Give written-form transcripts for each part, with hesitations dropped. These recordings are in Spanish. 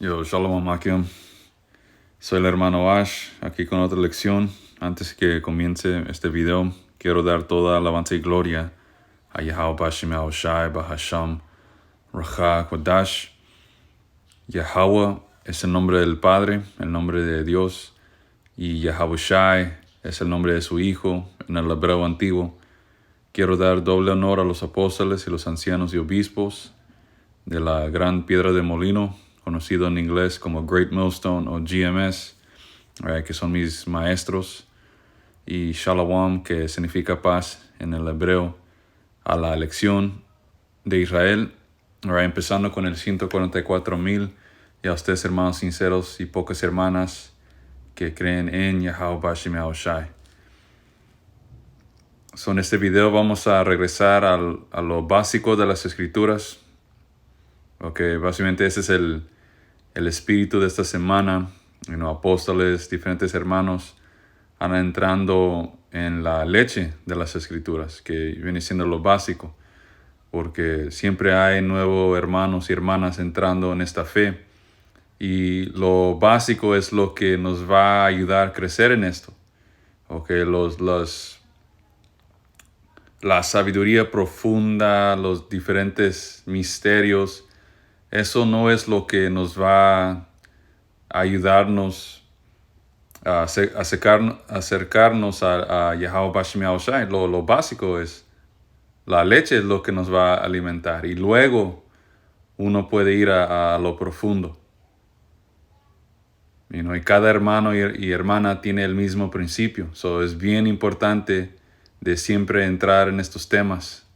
Yo, Shalom Makim. Soy el hermano Ash, aquí con otra lección. Antes que comience este video, quiero dar toda alabanza y gloria a Yahweh Bashim Yahushai, Bahasham, Raja, Kodash. Yahweh es el nombre del Padre, el nombre de Dios, y Yahushai es el nombre de su Hijo en el hebreo antiguo. Quiero dar doble honor a los apóstoles y los ancianos y obispos de la gran piedra de molino, conocido en inglés como Great Millstone o GMS, que son mis maestros, y Shalom, que significa paz en el hebreo, a la elección de Israel, empezando con el 144,000, y a ustedes, hermanos sinceros y pocas hermanas que creen en Yahweh Bashim Yahushai. En este video vamos a regresar a lo básico de las escrituras. Básicamente ese es el espíritu de esta semana. Apóstoles, diferentes hermanos van entrando en la leche de las escrituras, que viene siendo lo básico, porque siempre hay nuevos hermanos y hermanas entrando en esta fe, y lo básico es lo que nos va a ayudar a crecer en esto. La sabiduría profunda, los diferentes misterios, eso no es lo que nos va a ayudarnos a acercarnos a Yahweh Bashim Yahushai. Lo básico es, la leche es lo que nos va a alimentar, y luego uno puede ir a lo profundo. Y cada hermano y hermana tiene el mismo principio. Es bien importante de siempre entrar en estos temas.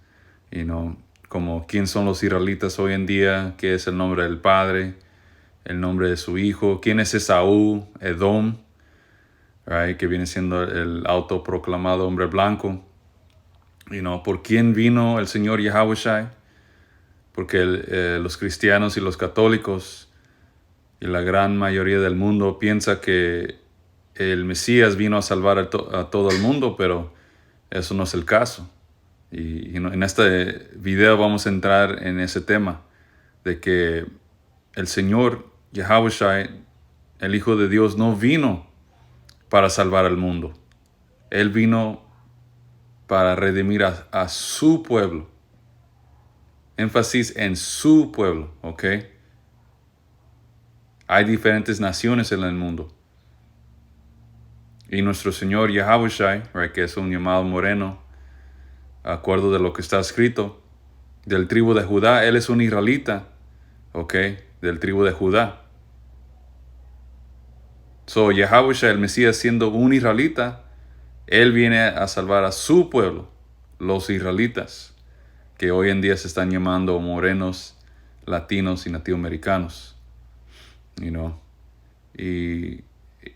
Como quién son los israelitas hoy en día, qué es el nombre del Padre, el nombre de su Hijo, quién es Esaú, Edom, que viene siendo el autoproclamado hombre blanco. ¿Por quién vino el Señor Yahushai? Porque los cristianos y los católicos y la gran mayoría del mundo piensa que el Mesías vino a salvar a todo el mundo, pero eso no es el caso. Y en este video vamos a entrar en ese tema de que el Señor Yahushai, el Hijo de Dios, no vino para salvar al mundo. Él vino para redimir a su pueblo. Énfasis en su pueblo, ¿ok? Hay diferentes naciones en el mundo. Y nuestro Señor Yahushai, que es un llamado moreno, de acuerdo de lo que está escrito, del tribu de Judá, él es un israelita, ¿ok? Del tribu de Judá. Yahushua, el Mesías, siendo un israelita, él viene a salvar a su pueblo, los israelitas, que hoy en día se están llamando morenos, latinos y nativoamericanos. Y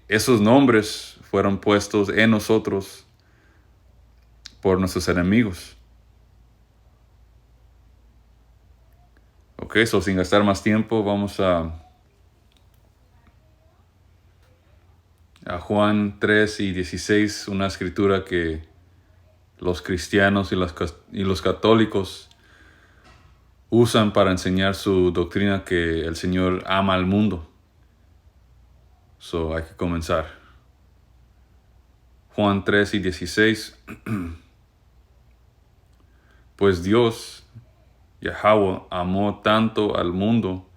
esos nombres fueron puestos en nosotros por nuestros enemigos. Sin gastar más tiempo, vamos a Juan 3:16, una escritura que los cristianos y los católicos usan para enseñar su doctrina, que el Señor ama al mundo. Hay que comenzar. Juan 3:16. Pues Dios, Yahweh, amó tanto al mundo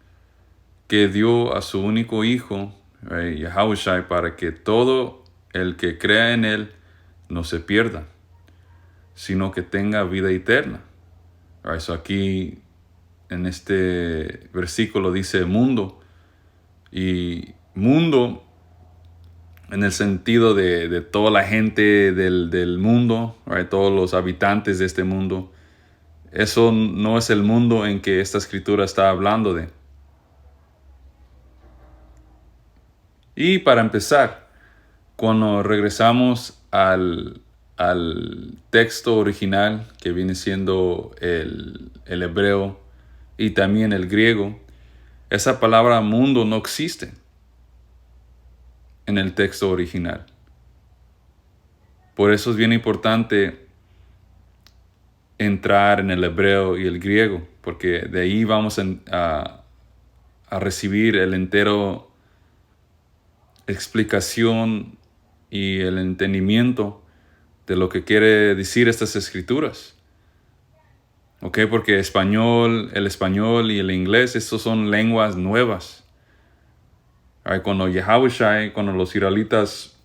que dio a su único Hijo, Yahushai, para que todo el que crea en Él no se pierda, sino que tenga vida eterna. Aquí en este versículo dice mundo, y mundo en el sentido de toda la gente del mundo, todos los habitantes de este mundo. Eso no es el mundo en que esta escritura está hablando de. Y para empezar, cuando regresamos al texto original, que viene siendo el hebreo y también el griego, esa palabra mundo no existe en el texto original. Por eso es bien importante entrar en el hebreo y el griego, porque de ahí vamos a a recibir el entero explicación y el entendimiento de lo que quiere decir estas escrituras. ¿Ok? Porque el español y el inglés, estos son lenguas nuevas. Cuando Yahushua, cuando los israelitas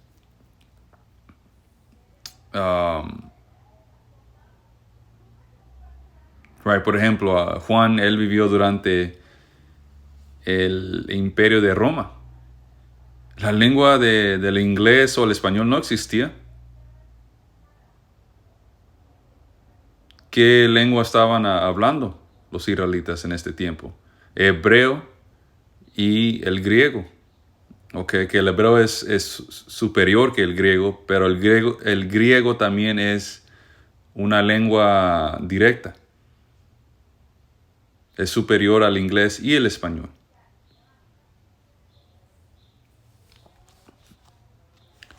por ejemplo, Juan, él vivió durante el imperio de Roma. La lengua del inglés o el español no existía. ¿Qué lengua estaban hablando los israelitas en este tiempo? Hebreo y el griego. Okay, que el hebreo es superior que el griego, pero el griego también es una lengua directa. Es superior al inglés y el español.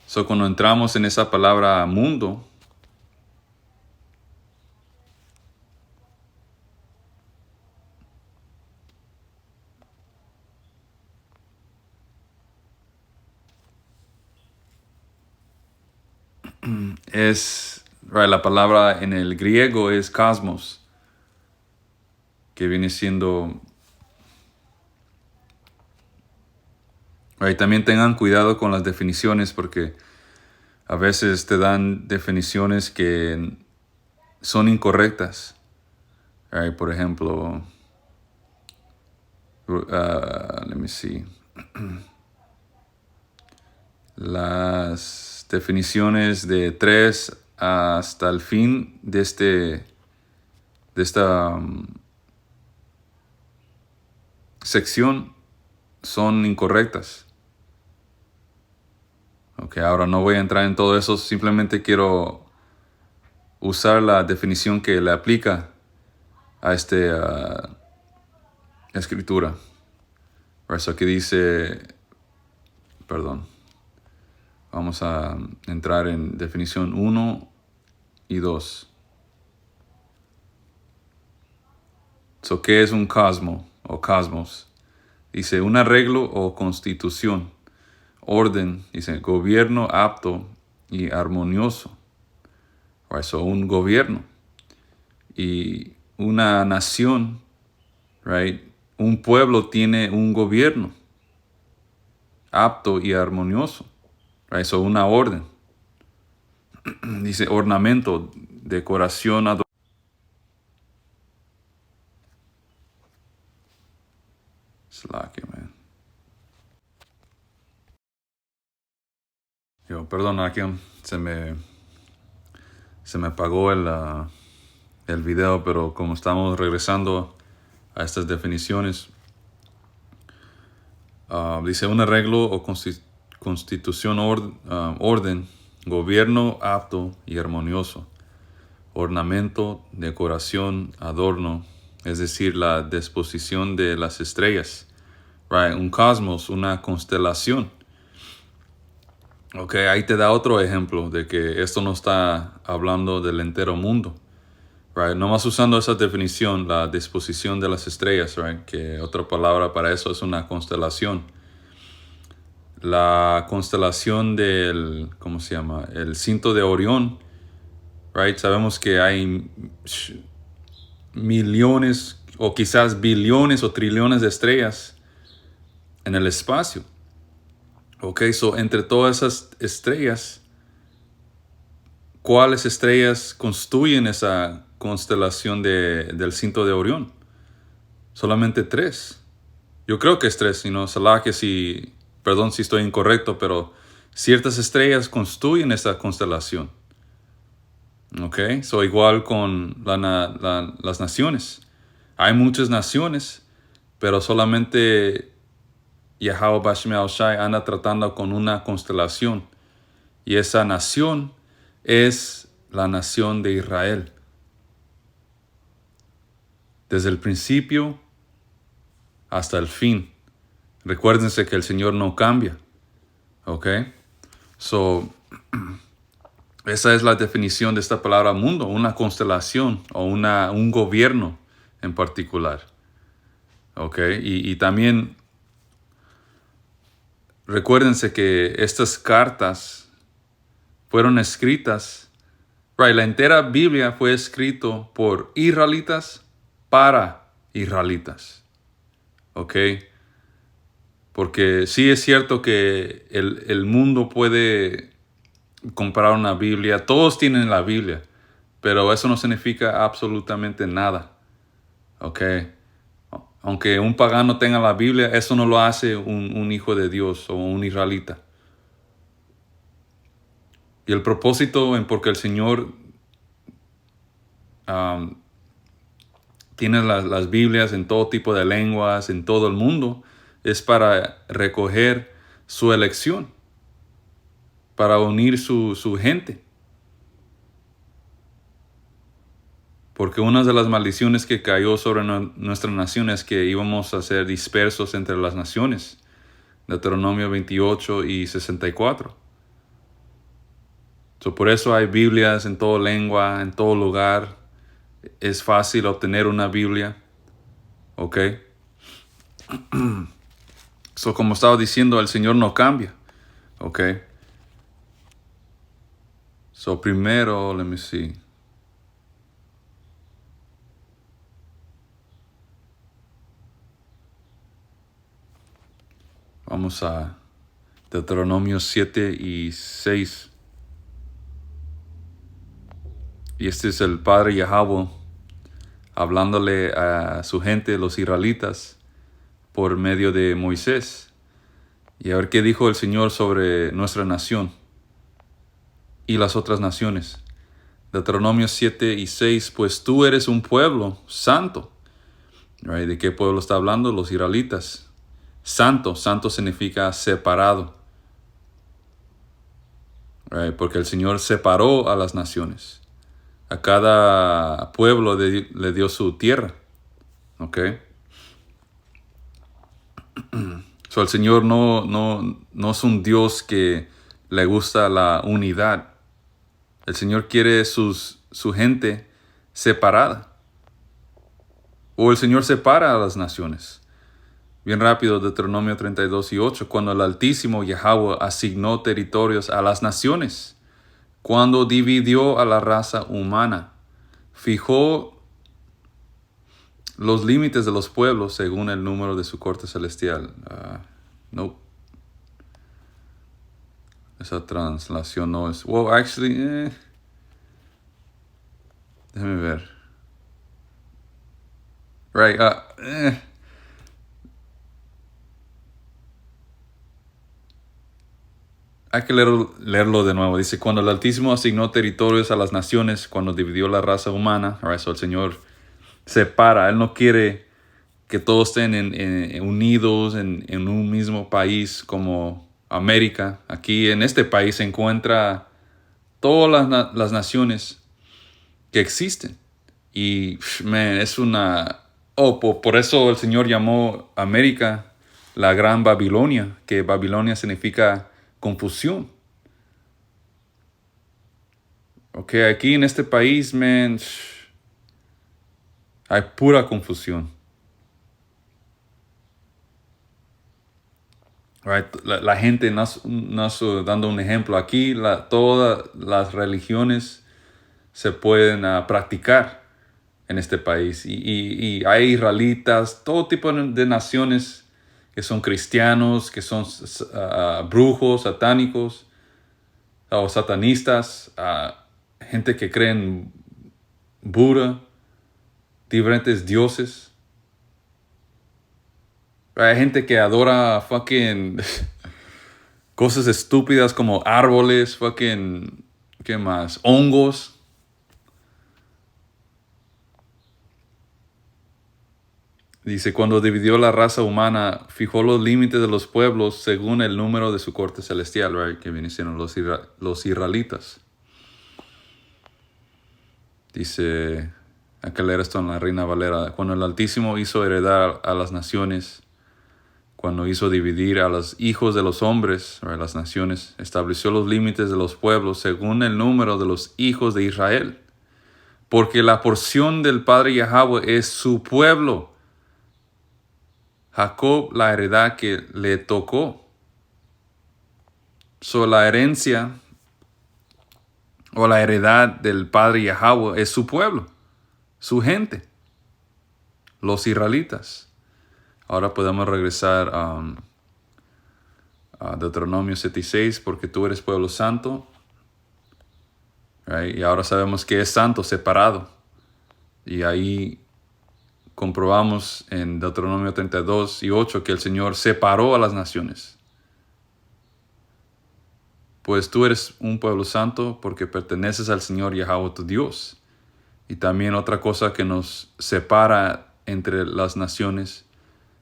So, cuando entramos en esa palabra mundo, la palabra en el griego es cosmos, que viene siendo... También tengan cuidado con las definiciones, porque a veces te dan definiciones que son incorrectas. Por ejemplo, let me see. Las definiciones de 3 hasta el fin de esta sección son incorrectas. Ok, ahora no voy a entrar en todo eso, simplemente quiero usar la definición que le aplica a esta escritura. Eso aquí dice, perdón, vamos a entrar en definición 1 y 2. So, ¿qué es un cosmo o cosmos? Dice un arreglo o constitución. Orden, dice gobierno apto y armonioso. So, un gobierno. Y una nación, un pueblo tiene un gobierno apto y armonioso. So, una orden. Dice ornamento, decoración, adorno. Perdón, aquí se me apagó el video, pero como estamos regresando a estas definiciones, dice un arreglo o constitución, orden, gobierno apto y armonioso, ornamento, decoración, adorno, es decir, la disposición de las estrellas, un cosmos, una constelación. Ok, ahí te da otro ejemplo de que esto no está hablando del entero mundo. Nomás usando esa definición, la disposición de las estrellas, que otra palabra para eso es una constelación. La constelación del, ¿cómo se llama? El cinto de Orión, sabemos que hay millones o quizás billones o trillones de estrellas en el espacio. Ok, so entre todas esas estrellas, ¿cuáles estrellas constituyen esa constelación del cinto de Orión? Solamente 3. Yo creo que es 3, perdón si estoy incorrecto, pero ciertas estrellas constituyen esa constelación. Ok, so igual con las naciones. Hay muchas naciones, pero solamente Yahweh Bashem Shai anda tratando con una constelación. Y esa nación es la nación de Israel. Desde el principio hasta el fin. Recuérdense que el Señor no cambia. ¿Ok? So, esa es la definición de esta palabra mundo. Una constelación o un gobierno en particular. ¿ok? Y también recuérdense que estas cartas fueron escritas, right, la entera Biblia fue escrito por israelitas para israelitas, ¿ok? Porque sí es cierto que el mundo puede comprar una Biblia, todos tienen la Biblia, pero eso no significa absolutamente nada, ¿ok? Aunque un pagano tenga la Biblia, eso no lo hace un hijo de Dios o un israelita. Y el propósito en porque el Señor tiene las Biblias en todo tipo de lenguas, en todo el mundo, es para recoger su elección, para unir su gente. Porque una de las maldiciones que cayó sobre nuestra nación es que íbamos a ser dispersos entre las naciones. Deuteronomio 28 y 64. Por eso hay Biblias en toda lengua, en todo lugar. Es fácil obtener una Biblia. ¿Ok? Como estaba diciendo, el Señor no cambia. ¿Ok? Primero, let me see. Vamos a Deuteronomio 7 y 6. Y este es el Padre Yahweh hablándole a su gente, los israelitas, por medio de Moisés. Y a ver qué dijo el Señor sobre nuestra nación y las otras naciones. Deuteronomio 7 y 6, pues tú eres un pueblo santo. Right? ¿De qué pueblo está hablando? Los israelitas. Santo, santo significa separado. Right? Porque el Señor separó a las naciones. A cada pueblo le dio su tierra. ¿Ok? El Señor no es un Dios que le gusta la unidad. El Señor quiere su gente separada. O el Señor separa a las naciones. Bien rápido, Deuteronomio 32 y 8. Cuando el Altísimo Yahweh asignó territorios a las naciones. Cuando dividió a la raza humana. Fijó los límites de los pueblos según el número de su corte celestial. No. Esa translación no es... Well, actually... Déjame ver. Right. Hay que leerlo de nuevo. Dice, cuando el Altísimo asignó territorios a las naciones, cuando dividió la raza humana, so el Señor separa. Él no quiere que todos estén unidos en un mismo país como América. Aquí en este país se encuentra todas las naciones que existen. Y, man, es una... por eso el Señor llamó América la Gran Babilonia, que Babilonia significa confusión. Ok, aquí en este país, man, hay pura confusión. Right? La gente, nos dando un ejemplo, aquí todas las religiones se pueden practicar en este país. Y hay israelitas, todo tipo de naciones que son cristianos, que son brujos, satánicos o satanistas, gente que cree en Buda, diferentes dioses. Hay gente que adora fucking cosas estúpidas como árboles, fucking, ¿qué más? Hongos. Dice, cuando dividió la raza humana, fijó los límites de los pueblos según el número de su corte celestial, right? Que vienen siendo los israelitas. Dice, hay que leer esto en la Reina Valera. Cuando el Altísimo hizo heredar a las naciones, cuando hizo dividir a los hijos de los hombres, right, las naciones, estableció los límites de los pueblos según el número de los hijos de Israel. Porque la porción del Padre Yahweh es su pueblo. Jacob la heredad que le tocó. La herencia o la heredad del padre Yahweh es su pueblo, su gente, los israelitas. Ahora podemos regresar a Deuteronomio 7:6, porque tú eres pueblo santo. Right? Y ahora sabemos que es santo, separado. Y ahí comprobamos en Deuteronomio 32:8 que el Señor separó a las naciones. Pues tú eres un pueblo santo porque perteneces al Señor Yahweh tu Dios. Y también otra cosa que nos separa entre las naciones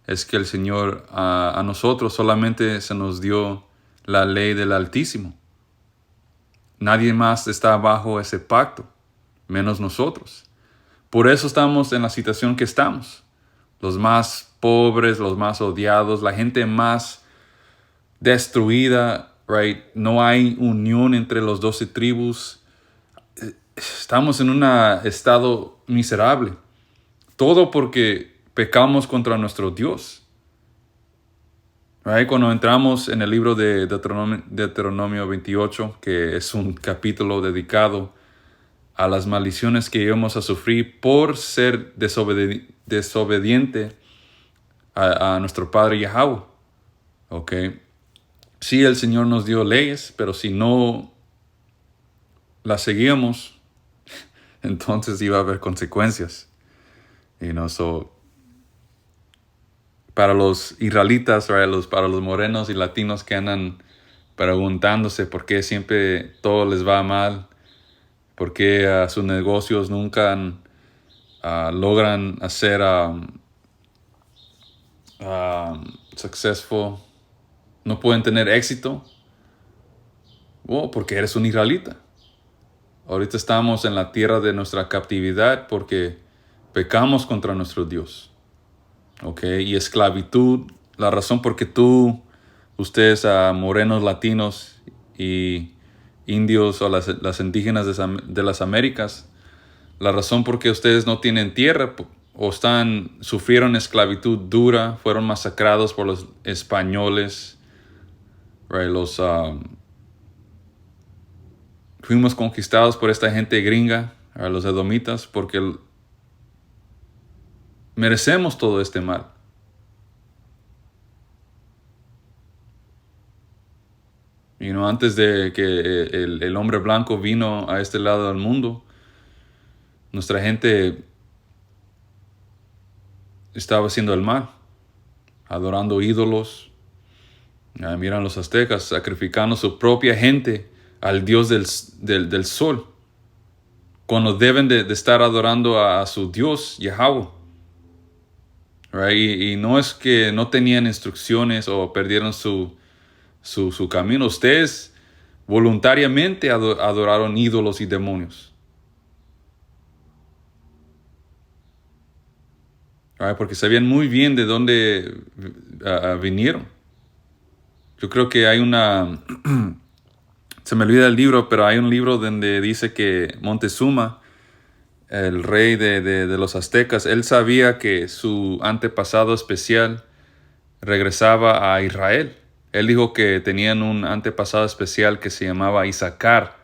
es que el Señor a nosotros solamente se nos dio la ley del Altísimo. Nadie más está bajo ese pacto, menos nosotros. Por eso estamos en la situación que estamos. Los más pobres, los más odiados, la gente más destruida, right? No hay unión entre los 12 tribus. Estamos en un estado miserable. Todo porque pecamos contra nuestro Dios. Right? Cuando entramos en el libro de Deuteronomio 28, que es un capítulo dedicado a las maldiciones que íbamos a sufrir por ser desobediente a nuestro Padre Yahweh. Okay. Sí, el Señor nos dio leyes, pero si no las seguíamos, entonces iba a haber consecuencias. Para los israelitas, right, para los morenos y latinos que andan preguntándose por qué siempre todo les va mal, por qué sus negocios nunca logran hacer successful, no pueden tener éxito. Porque eres un israelita. Ahorita estamos en la tierra de nuestra captividad porque pecamos contra nuestro Dios. Okay, y esclavitud, la razón por qué ustedes morenos, latinos y indios o las indígenas de las Américas, la razón por qué ustedes no tienen tierra o sufrieron esclavitud dura, fueron masacrados por los españoles, right? Fuimos conquistados por esta gente gringa, los edomitas, porque merecemos todo este mal. Antes de que el hombre blanco vino a este lado del mundo, nuestra gente estaba haciendo el mal, adorando ídolos. Miran los aztecas sacrificando su propia gente al dios del sol, cuando deben de estar adorando a su Dios, Yahweh. Right? Y no es que no tenían instrucciones o perdieron su camino. Ustedes voluntariamente adoraron ídolos y demonios. Right? Porque sabían muy bien de dónde vinieron. Yo creo que hay se me olvida el libro, pero hay un libro donde dice que Montezuma, el rey de los aztecas, él sabía que su antepasado especial regresaba a Israel. Él dijo que tenían un antepasado especial que se llamaba Isaacar.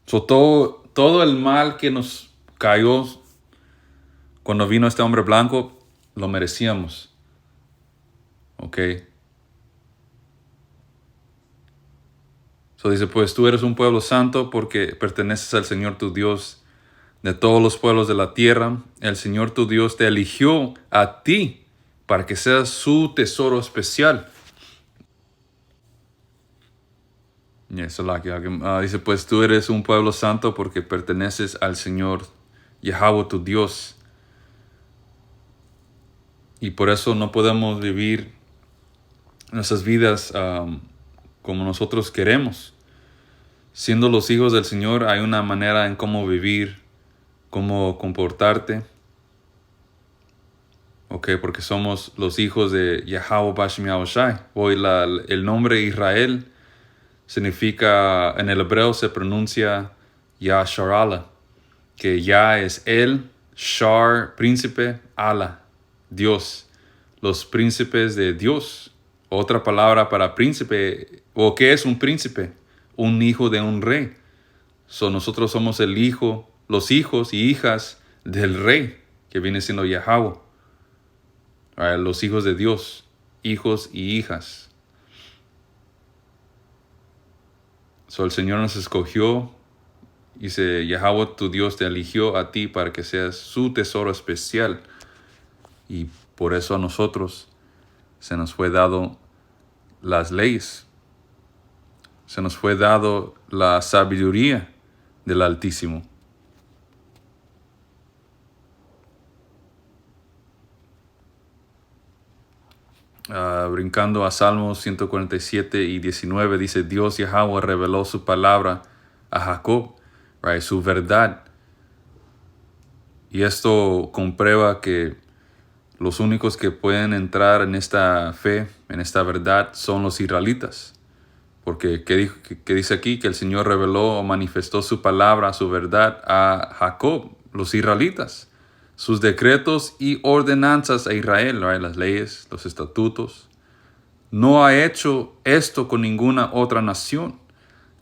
Todo el mal que nos cayó cuando vino este hombre blanco, lo merecíamos. Ok. Dice, pues tú eres un pueblo santo porque perteneces al Señor tu Dios de todos los pueblos de la tierra. El Señor tu Dios te eligió a ti para que seas su tesoro especial. Dice, pues tú eres un pueblo santo porque perteneces al Señor Yahweh tu Dios. Y por eso no podemos vivir nuestras vidas como nosotros queremos. Siendo los hijos del Señor, hay una manera en cómo vivir, cómo comportarte. Porque somos los hijos de Yahweh Bashem Yahushai. El nombre Israel significa, en el hebreo se pronuncia Yasharala, que Ya es él, Shar, príncipe, Allah, Dios, los príncipes de Dios. Otra palabra para príncipe, ¿o qué es un príncipe? Un hijo de un rey. Nosotros somos los hijos y hijas del rey, que viene siendo Yahweh. Los hijos de Dios, hijos y hijas. El Señor nos escogió. Dice, Yahweh tu Dios te eligió a ti para que seas su tesoro especial. Y por eso a nosotros se nos fue dado las leyes. Se nos fue dado la sabiduría del Altísimo. Brincando a Salmos 147 y 19, dice, Dios Yahweh reveló su palabra a Jacob, su verdad. Y esto comprueba que los únicos que pueden entrar en esta fe, en esta verdad, son los israelitas. Porque ¿qué dice aquí? Que el Señor reveló o manifestó su palabra, su verdad a Jacob, los israelitas. Sus decretos y ordenanzas a Israel, las leyes, los estatutos. No ha hecho esto con ninguna otra nación.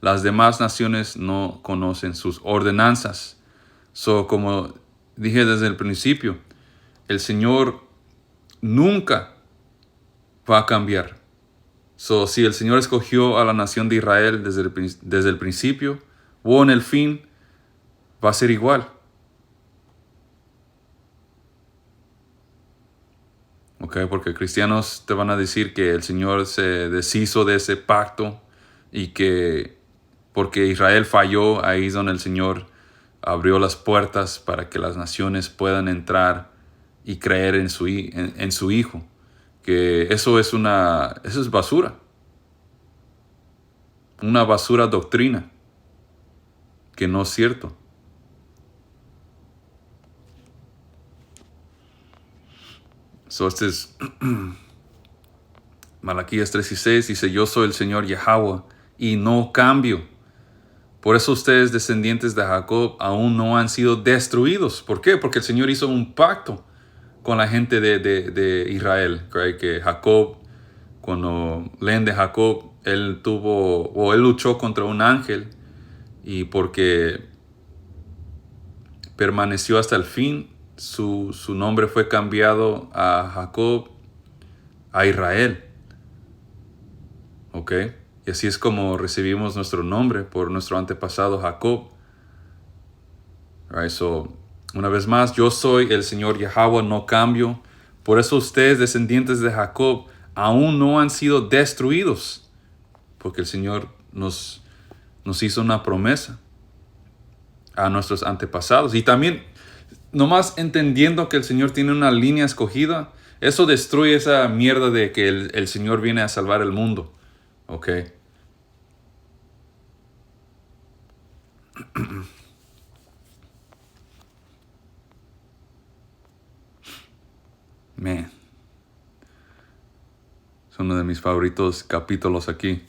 Las demás naciones no conocen sus ordenanzas. Como dije desde el principio, el Señor nunca va a cambiar. Si el Señor escogió a la nación de Israel desde el principio o en el fin, va a ser igual. Porque cristianos te van a decir que el Señor se deshizo de ese pacto y que porque Israel falló, ahí es donde el Señor abrió las puertas para que las naciones puedan entrar y creer en su Hijo. Que eso es basura. Una basura doctrina que no es cierto. Este es Malaquías 3:6, dice, yo soy el Señor Yahweh y no cambio. Por eso ustedes, descendientes de Jacob, aún no han sido destruidos. ¿Por qué? Porque el Señor hizo un pacto con la gente de Israel. Que Jacob, cuando leen de Jacob, él luchó contra un ángel y porque permaneció hasta el fin, su nombre fue cambiado a Jacob, a Israel. Y así es como recibimos nuestro nombre por nuestro antepasado Jacob. Una vez más, yo soy el Señor Yahweh, no cambio. Por eso ustedes, descendientes de Jacob, aún no han sido destruidos. Porque el Señor nos hizo una promesa a nuestros antepasados. Y también, nomás entendiendo que el Señor tiene una línea escogida, eso destruye esa mierda de que el Señor viene a salvar el mundo. Man. Es uno de mis favoritos capítulos aquí.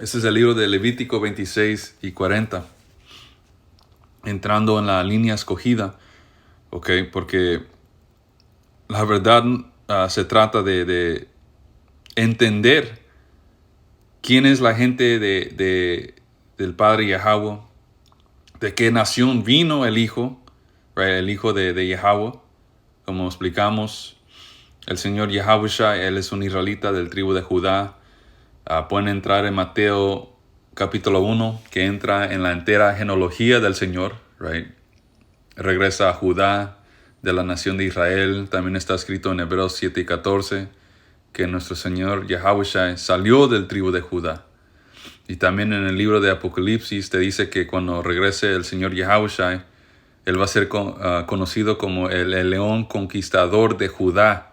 Este es el libro de Levítico 26 y 40. Entrando en la línea escogida. Porque la verdad se trata de entender quién es la gente del Padre Yahweh, de qué nación vino el Hijo, el Hijo de Yahweh. Como explicamos, el Señor Yahushua, Él es un israelita del tribu de Judá. Pueden entrar en Mateo capítulo 1, que entra en la entera genealogía del Señor. Regresa a Judá, de la nación de Israel. También está escrito en Hebreos 7 y 14, que nuestro Señor Yahushua salió del tribu de Judá. Y también en el libro de Apocalipsis te dice que cuando regrese el Señor Yahushua, Él va a ser conocido como el león conquistador de Judá.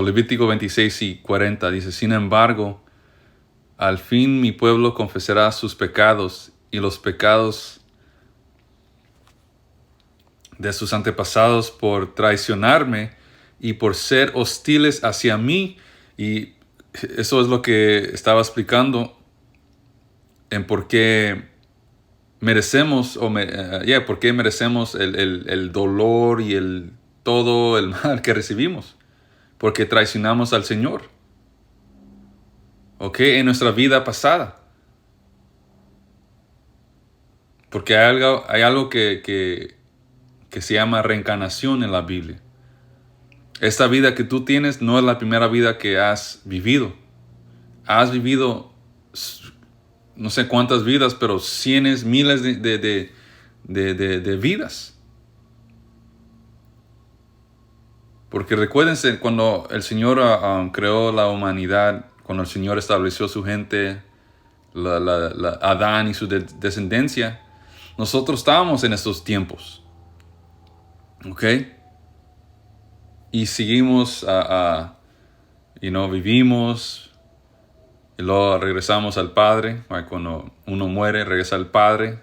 Levítico 26 y 40 dice, sin embargo, al fin mi pueblo confesará sus pecados y los pecados de sus antepasados por traicionarme y por ser hostiles hacia mí. Y eso es lo que estaba explicando en por qué merecemos, por qué merecemos el dolor y todo el mal que recibimos. Porque traicionamos al Señor. ¿Ok? En nuestra vida pasada. Porque hay algo que se llama reencarnación en la Biblia. Esta vida que tú tienes no es la primera vida que has vivido. Has vivido no sé cuántas vidas, pero cientos, miles de vidas. Porque recuérdense, cuando el Señor creó la humanidad, cuando el Señor estableció su gente, Adán y su descendencia, nosotros estábamos en estos tiempos. ¿Ok? Y seguimos, vivimos, y luego regresamos al Padre. Cuando uno muere, regresa al Padre,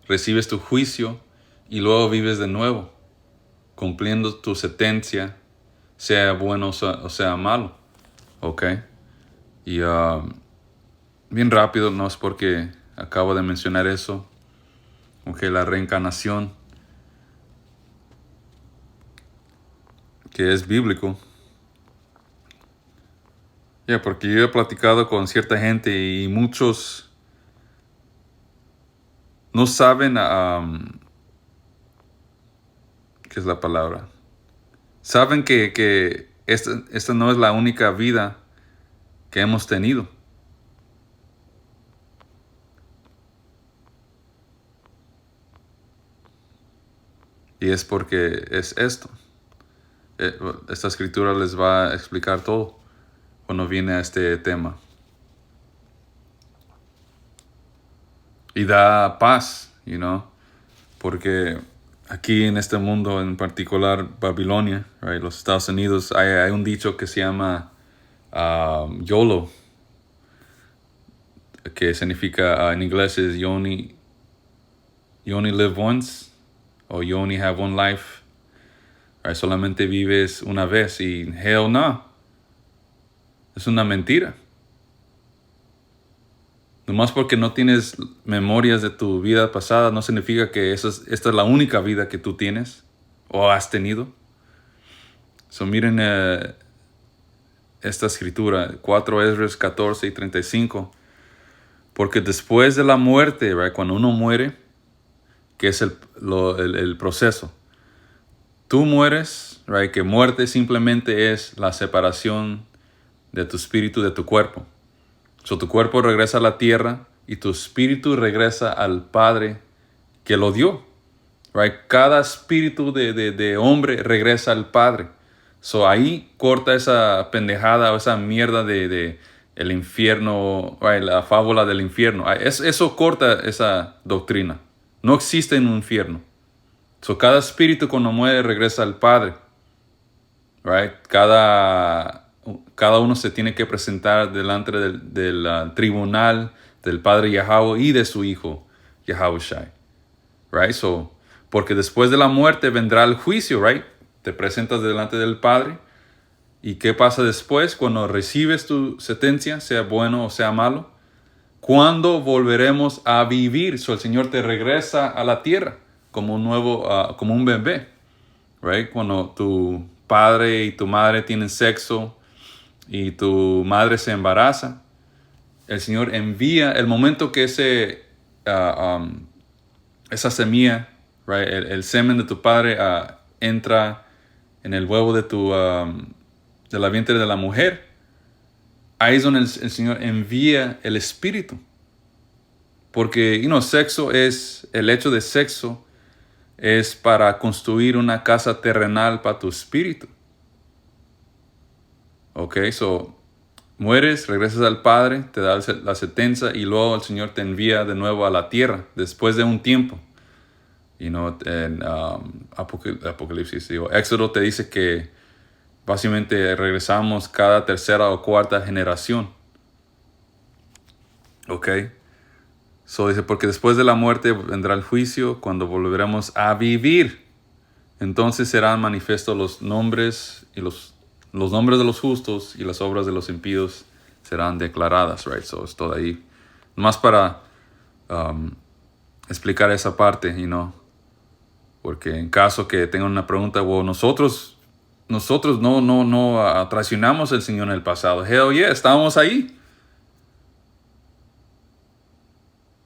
recibes tu juicio y luego vives de nuevo, cumpliendo tu sentencia, sea bueno o sea malo. ¿Ok? Y bien rápido, no es porque acabo de mencionar eso, ok, la reencarnación, que es bíblico. Porque yo he platicado con cierta gente y muchos no saben, ¿qué es la palabra? Saben que esta no es la única vida que hemos tenido. Y es porque es esto. Esta escritura les va a explicar todo cuando viene a este tema. Y da paz, porque aquí en este mundo, en particular Babilonia, los Estados Unidos, hay un dicho que se llama YOLO, que significa en inglés es you only live once, o you only have one life. Solamente vives una vez, y hell no. Es una mentira. Nomás porque no tienes memorias de tu vida pasada, no significa que esta es la única vida que tú tienes o has tenido. Miren esta escritura, 4 Esdras 14 y 35. Porque después de la muerte, cuando uno muere, que es el proceso, tú mueres, que muerte simplemente es la separación de tu espíritu de tu cuerpo. Tu cuerpo regresa a la tierra y tu espíritu regresa al Padre que lo dio. Cada espíritu de hombre regresa al Padre. Ahí corta esa pendejada o esa mierda de el infierno, la fábula del infierno. Eso corta esa doctrina. No existe un infierno. Cada espíritu cuando muere regresa al Padre. Cada uno se tiene que presentar delante del tribunal del Padre Yahweh y de su Hijo Yahushai. Porque después de la muerte vendrá el juicio, Te presentas delante del Padre. ¿Y qué pasa después cuando recibes tu sentencia, sea bueno o sea malo? ¿Cuándo volveremos a vivir? El Señor te regresa a la tierra como como un bebé. Cuando tu padre y tu madre tienen sexo y tu madre se embaraza, el Señor envía el momento que esa semilla, el semen de tu padre entra en el huevo de la vientre de la mujer. Ahí es donde el Señor envía el Espíritu. Porque, el hecho de sexo es para construir una casa terrenal para tu espíritu. Ok, mueres, regresas al Padre, te da la sentencia y luego el Señor te envía de nuevo a la tierra después de un tiempo. En Apocalipsis, Éxodo te dice que básicamente regresamos cada tercera o cuarta generación. Ok. Dice, porque después de la muerte vendrá el juicio cuando volveremos a vivir. Entonces serán manifiestos los nombres y los nombres de los justos, y las obras de los impíos serán declaradas, right? So es todo ahí. Más para explicar esa parte, porque en caso que tengan una pregunta, nosotros no traicionamos al Señor en el pasado. Hell yeah, estábamos ahí.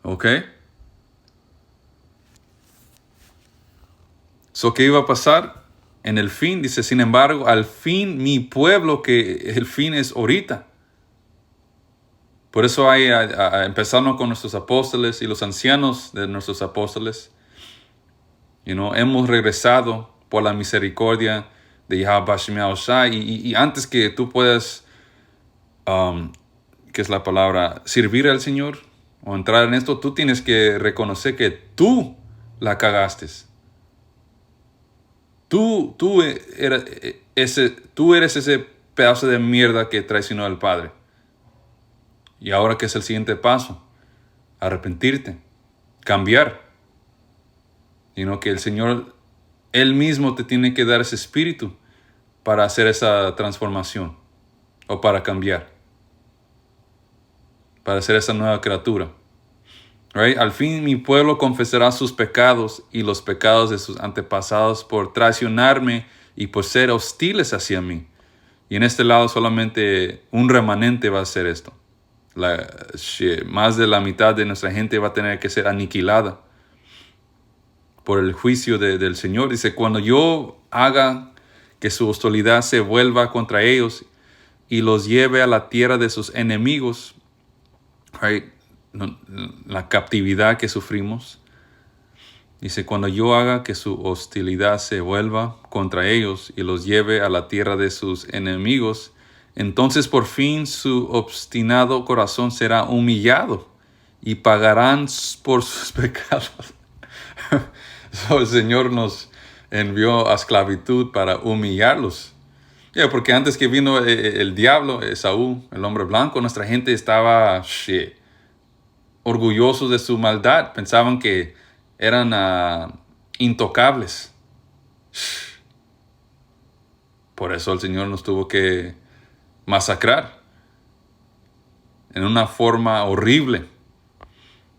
¿Ok? So, ¿qué iba a pasar? En el fin, dice, sin embargo, al fin mi pueblo, que el fin es ahorita. Por eso hay, empezando con nuestros apóstoles y los ancianos de nuestros apóstoles, hemos regresado por la misericordia de Yahweh Shema Oshai, y antes que tú puedas, ¿qué es la palabra? Servir al Señor o entrar en esto, tú tienes que reconocer que tú la cagaste. Tú eres ese pedazo de mierda que traicionó al Padre. Y ahora, ¿qué es el siguiente paso? Arrepentirte, cambiar. Que el Señor, Él mismo te tiene que dar ese espíritu para hacer esa transformación o para cambiar, para ser esa nueva criatura. Right? Al fin mi pueblo confesará sus pecados y los pecados de sus antepasados por traicionarme y por ser hostiles hacia mí. Y en este lado solamente un remanente va a hacer esto. Más de la mitad de nuestra gente va a tener que ser aniquilada por el juicio del Señor. Dice, cuando yo haga que su hostilidad se vuelva contra ellos y los lleve a la tierra de sus enemigos, right? La captividad que sufrimos. Dice, cuando yo haga que su hostilidad se vuelva contra ellos y los lleve a la tierra de sus enemigos, entonces por fin su obstinado corazón será humillado y pagarán por sus pecados. So, el Señor nos envió a esclavitud para humillarlos. Porque antes que vino el diablo, Esaú, el hombre blanco, nuestra gente estaba orgullosos de su maldad. Pensaban que eran intocables. Por eso el Señor nos tuvo que masacrar en una forma horrible.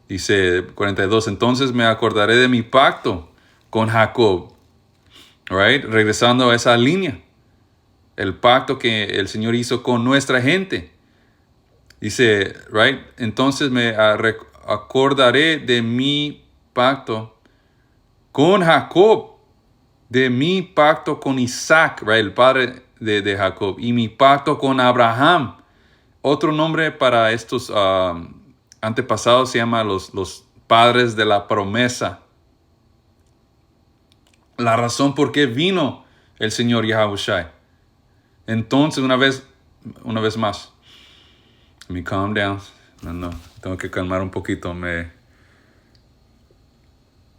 Dice 42, entonces me acordaré de mi pacto con Jacob. Right? Regresando a esa línea. El pacto que el Señor hizo con nuestra gente. Dice, right? Entonces me acordaré de mi pacto con Jacob, de mi pacto con Isaac, right? El padre de Jacob, y mi pacto con Abraham. Otro nombre para estos antepasados se llama los padres de la promesa. La razón por qué vino el Señor Yahushua. Entonces, una vez más, let me calm down. No, tengo que calmar un poquito.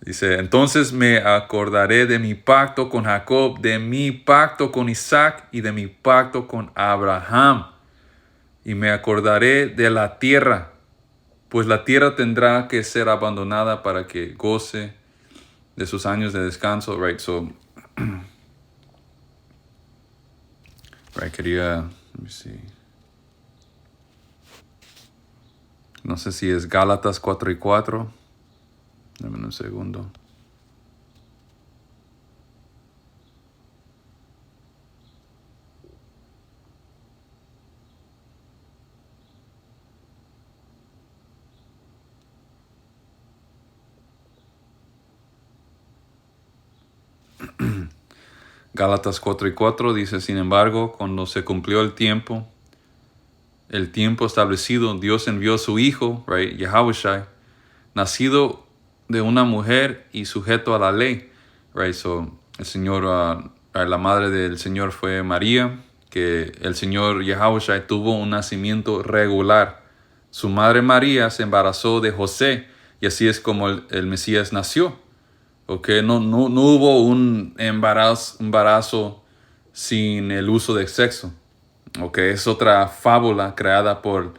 Dice, entonces me acordaré de mi pacto con Jacob, de mi pacto con Isaac y de mi pacto con Abraham. Y me acordaré de la tierra, pues la tierra tendrá que ser abandonada para que goce de sus años de descanso. Right, so, right, let me see. No sé si es Gálatas 4:4. Dame un segundo. Gálatas 4:4 dice, sin embargo, cuando se cumplió el tiempo establecido, Dios envió a su Hijo, right, Yahushua, nacido de una mujer y sujeto a la ley. Right, so, el Señor, la madre del Señor fue María, que el Señor Yahushua tuvo un nacimiento regular. Su madre María se embarazó de José, y así es como el Mesías nació. Okay, no hubo un embarazo sin el uso de sexo. Okay, es otra fábula creada por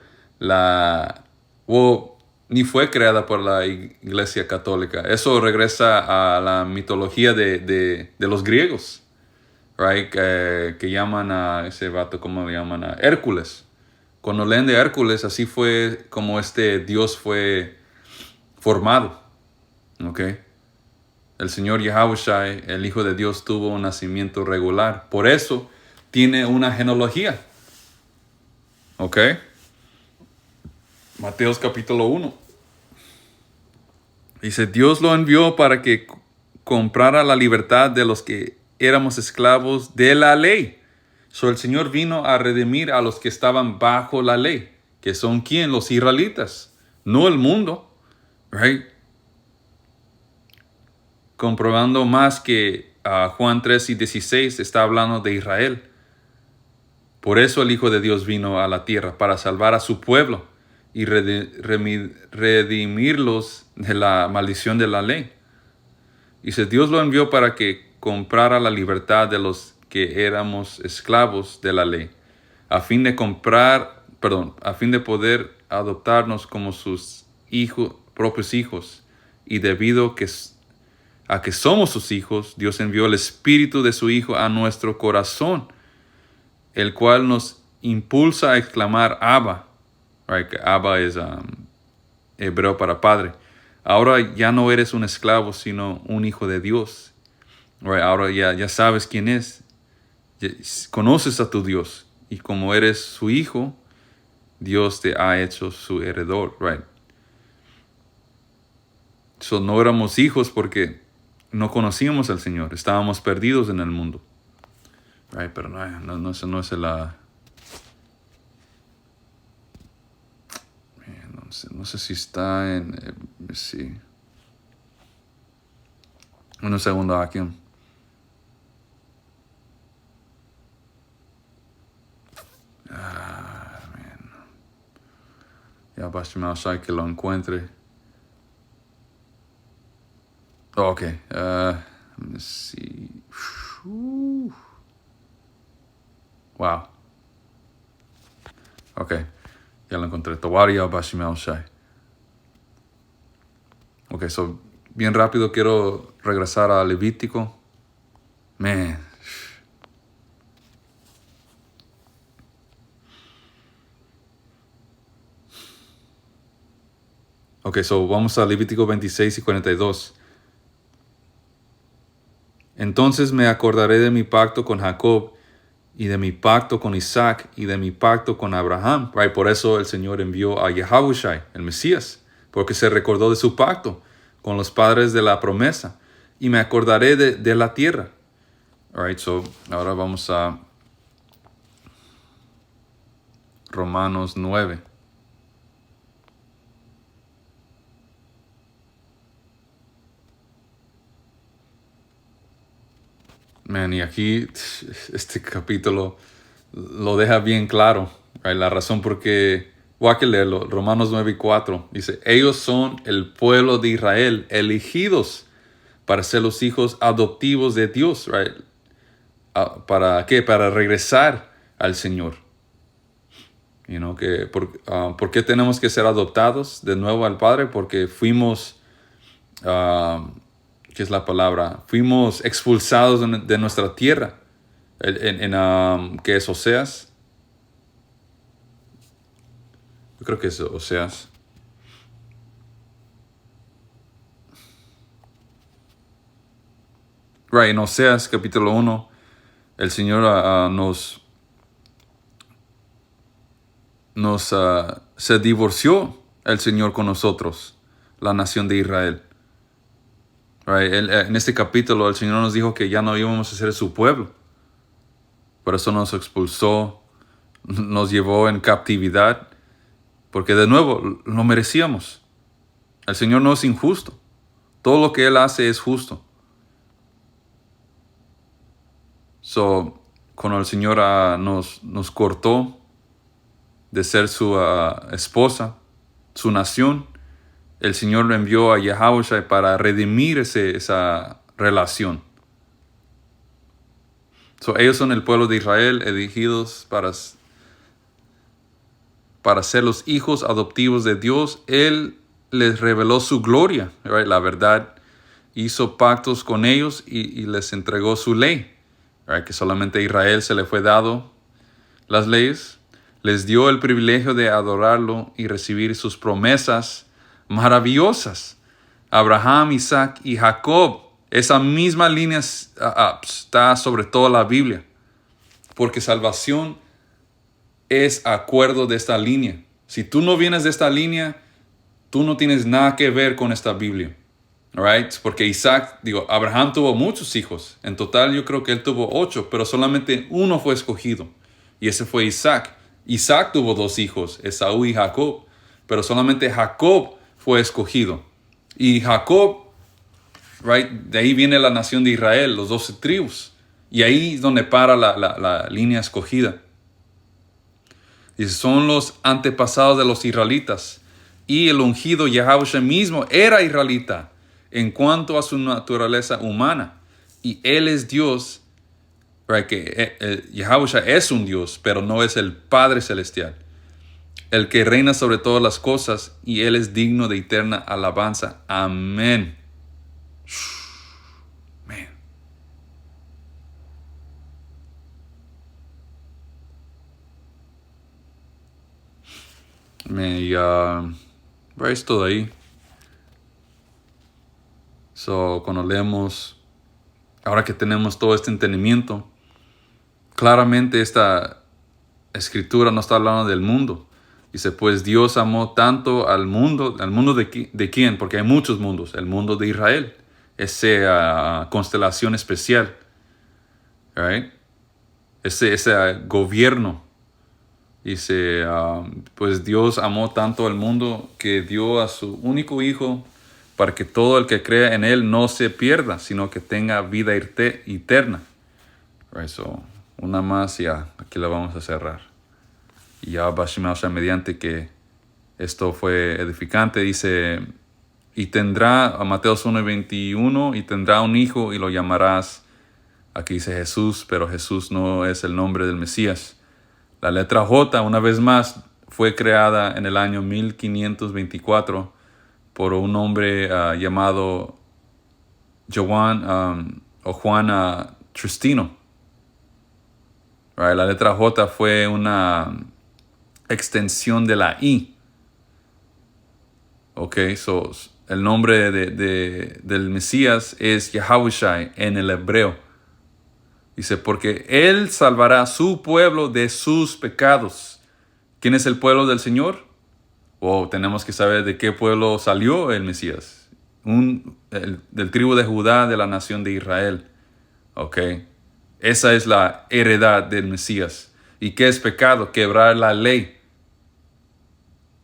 ni fue creada por la Iglesia Católica. Eso regresa a la mitología de los griegos, right? Que llaman a ese vato, ¿cómo le llaman? A Hércules. Cuando leen de Hércules, así fue como este Dios fue formado. ¿Ok? El Señor Yahushua, el Hijo de Dios, tuvo un nacimiento regular. Por eso tiene una genealogía. ¿Ok? Mateos capítulo 1. Dice, Dios lo envió para que comprara la libertad de los que éramos esclavos de la ley. So, el Señor vino a redimir a los que estaban bajo la ley. ¿Que son quién? Los israelitas. No el mundo. Right? Comprobando más que Juan 3:16 está hablando de Israel. Por eso el Hijo de Dios vino a la tierra, para salvar a su pueblo y redimirlos de la maldición de la ley. Dice, Dios lo envió para que comprara la libertad de los que éramos esclavos de la ley, a fin de poder adoptarnos como sus propios hijos. Y debido a que somos sus hijos, Dios envió el Espíritu de su Hijo a nuestro corazón, el cual nos impulsa a exclamar Abba. Right? Abba es hebreo para padre. Ahora ya no eres un esclavo, sino un hijo de Dios. Right? Ahora ya sabes quién es. Conoces a tu Dios. Y como eres su hijo, Dios te ha hecho su heredor. Right? So, no éramos hijos porque no conocíamos al Señor. Estábamos perdidos en el mundo. Right? Pero no es la... No sé si está en... sí. Un segundo aquí. Ya basta que lo encuentre. Ok. Sí. Wow. Ok. Ya lo encontré. Towaria Bashimel Shai. Ok, so bien rápido quiero regresar a Levítico. Man. Ok, so vamos a Levítico 26 y 42. Entonces me acordaré de mi pacto con Jacob y de mi pacto con Isaac y de mi pacto con Abraham. Right? Por eso el Señor envió a Yahushua, el Mesías, porque se recordó de su pacto con los padres de la promesa. Y me acordaré de la tierra. All right, so ahora vamos a Romanos 9. Man, y aquí este capítulo lo deja bien claro. Right? La razón por qué... Voy a que leerlo. Romanos 9:4 dice, ellos son el pueblo de Israel, elegidos para ser los hijos adoptivos de Dios. Right? ¿Para qué? Para regresar al Señor. ¿Por qué tenemos que ser adoptados de nuevo al Padre? Porque fuimos... ¿qué es la palabra? Fuimos expulsados de nuestra tierra. ¿Qué es Oseas? Yo creo que es Oseas. Right, en Oseas capítulo 1, el Señor se divorció el Señor con nosotros, la nación de Israel. Right, en este capítulo el Señor nos dijo que ya no íbamos a ser su pueblo. Por eso nos expulsó, nos llevó en captividad, porque de nuevo lo merecíamos. El Señor no es injusto. Todo lo que Él hace es justo. So, cuando el Señor nos cortó de ser su esposa, su nación, el Señor lo envió a Yahushua para redimir esa relación. So, ellos son el pueblo de Israel, elegidos para ser los hijos adoptivos de Dios. Él les reveló su gloria, right? La verdad. Hizo pactos con ellos y les entregó su ley, right? Que solamente a Israel se le fue dado las leyes. Les dio el privilegio de adorarlo y recibir sus promesas maravillosas. Abraham, Isaac y Jacob. Esa misma línea está sobre toda la Biblia. Porque salvación es acuerdo de esta línea. Si tú no vienes de esta línea, tú no tienes nada que ver con esta Biblia. Right? Porque Abraham tuvo muchos hijos. En total yo creo que él tuvo 8, pero solamente uno fue escogido. Y ese fue Isaac. Isaac tuvo 2 hijos, Esaú y Jacob. Pero solamente Jacob fue escogido. Y Jacob, right, de ahí viene la nación de Israel, los 12 tribus. Y ahí es donde para la línea escogida. Y son los antepasados de los israelitas. Y el ungido Yahushua mismo era israelita en cuanto a su naturaleza humana. Y Él es Dios, right, que Yahushua es un Dios, pero no es el Padre Celestial. El que reina sobre todas las cosas, y Él es digno de eterna alabanza. Amén. Man. Es todo ahí. Cuando leemos, ahora que tenemos todo este entendimiento, claramente esta escritura no está hablando del mundo. Dice, pues Dios amó tanto al mundo de quién, porque hay muchos mundos, el mundo de Israel, esa constelación especial, right? ese gobierno. Dice, pues Dios amó tanto al mundo que dio a su único hijo para que todo el que crea en Él no se pierda, sino que tenga vida eterna. Right, una más y ya, aquí la vamos a cerrar. Y ya Bashimausha, mediante que esto fue edificante, dice, y tendrá, a Mateo 1:21, y tendrá un hijo y lo llamarás, aquí dice Jesús, pero Jesús no es el nombre del Mesías. La letra J, una vez más, fue creada en el año 1524 por un hombre llamado Juan Tristino. Right? La letra J fue una extensión de la I. El nombre del Mesías es Yahushai en el hebreo. Dice, porque Él salvará a su pueblo de sus pecados. ¿Quién es el pueblo del Señor? Tenemos que saber de qué pueblo salió el Mesías. Del tribu de Judá, de la nación de Israel. Esa es la heredad del Mesías. ¿Y qué es pecado? Quebrar la ley.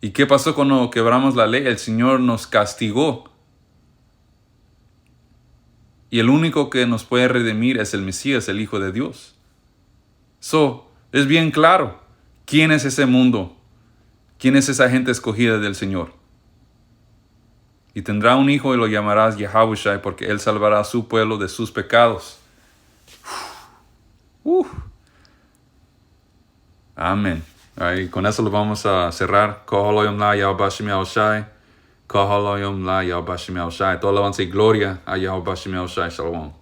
¿Y qué pasó cuando quebramos la ley? El Señor nos castigó. Y el único que nos puede redimir es el Mesías, el Hijo de Dios. Es bien claro quién es ese mundo. ¿Quién es esa gente escogida del Señor? Y tendrá un hijo y lo llamarás Yahushua, porque Él salvará a su pueblo de sus pecados. Amén. Y con eso lo vamos a cerrar. Koholoyom la Yahweh Shai. Koholoyom la Yahweh Shai. Todo alabanza y gloria a Yahweh Shai. Shalom.